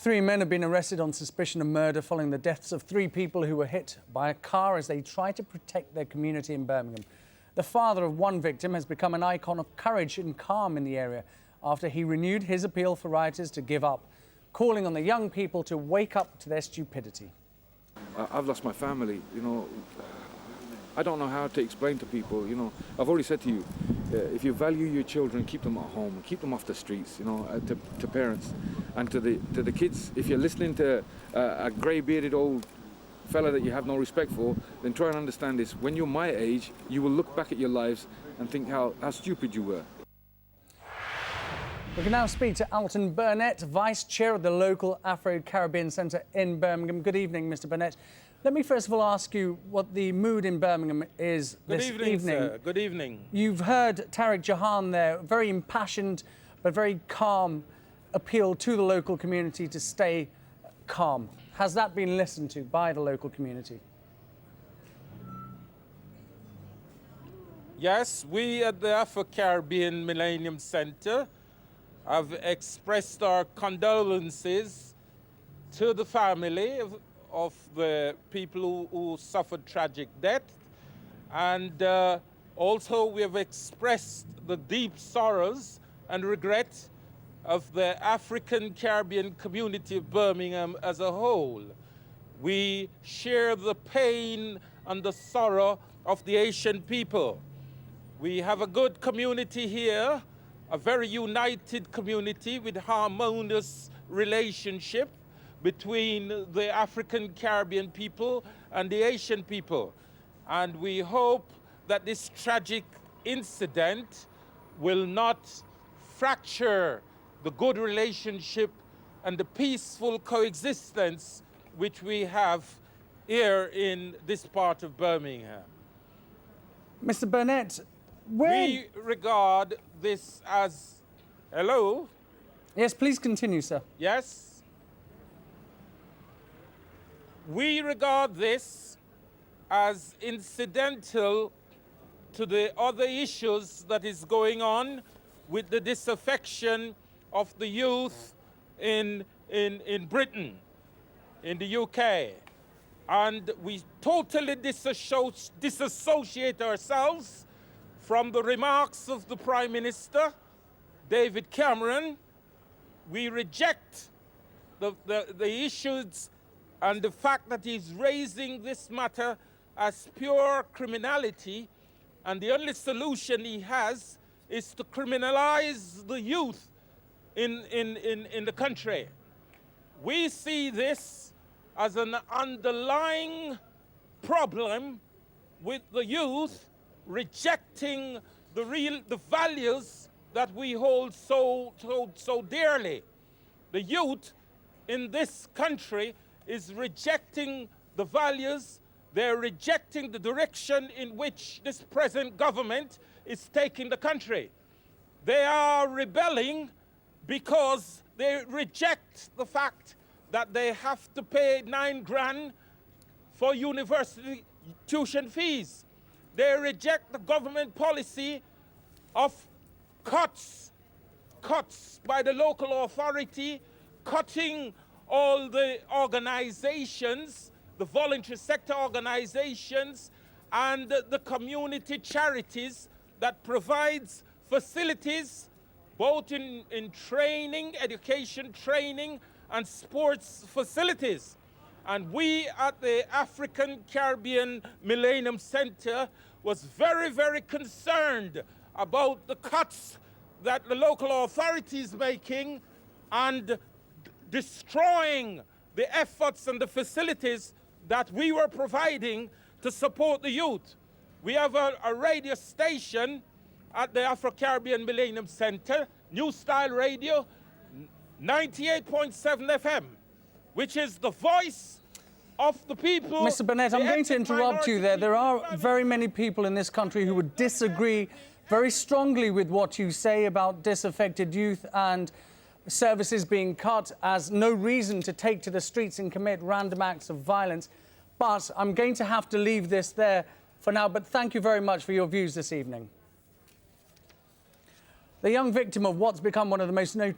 Three men have been arrested on suspicion of murder following the deaths of three people who were hit by a car as they tried to protect their community in Birmingham. The father of one victim has become an icon of courage and calm in the area after he renewed his appeal for rioters to give up, calling on the young people to wake up to their stupidity. I've lost my family, I don't know how to explain to people, I've already said to you, if you value your children, keep them at home, keep them off the streets, to parents. And to the kids, if you're listening to a grey-bearded old fella that you have no respect for, then try and understand this. When you're my age, you will look back at your lives and think how stupid you were. We can now speak to Alton Burnett, Vice Chair of the local Afro-Caribbean Centre in Birmingham. Good evening, Mr. Burnett. Let me first of all ask you what the mood in Birmingham is this evening. Good evening, sir. Good evening. You've heard Tariq Jahan there, very impassioned but very calm appeal to the local community to stay calm. Has that been listened to by the local community? Yes, we at the Afro-Caribbean Millennium Centre have expressed our condolences to the family of the people who suffered tragic death, and also we have expressed the deep sorrows and regret of the African Caribbean community of Birmingham as a whole. We share the pain and the sorrow of the Asian people. We have a good community here, a very united community with harmonious relationship between the African Caribbean people and the Asian people. And we hope that this tragic incident will not fracture the good relationship and the peaceful coexistence which we have here in this part of Birmingham. Mr. Burnett, we regard this as... Hello? Yes, please continue, sir. Yes? We regard this as incidental to the other issues that is going on with the disaffection of the youth in Britain, in the UK. And we totally disassociate ourselves from the remarks of the Prime Minister, David Cameron. We reject the issues and the fact that he's raising this matter as pure criminality, and the only solution he has is to criminalize the youth in the country. We see this as an underlying problem with the youth rejecting the values that we hold so dearly. The youth in this country is rejecting the values, they're rejecting the direction in which this present government is taking the country. They are rebelling because they reject the fact that they have to pay 9 grand for university tuition fees. They reject the government policy of cuts by the local authority, cutting all the organizations, the voluntary sector organizations, and the community charities that provides facilities both in training, education training, and sports facilities. And we at the African Caribbean Millennium Centre was very, very concerned about the cuts that the local authorities making and destroying the efforts and the facilities that we were providing to support the youth. We have a radio station at the Afro-Caribbean Millennium Centre, New Style Radio, 98.7 FM, which is the voice of the people. Mr. Burnett, I'm going to interrupt you there. There are very many people in this country who would disagree very strongly with what you say about disaffected youth and services being cut as no reason to take to the streets and commit random acts of violence. But I'm going to have to leave this there for now. But thank you very much for your views this evening. The young victim of what's become one of the most notorious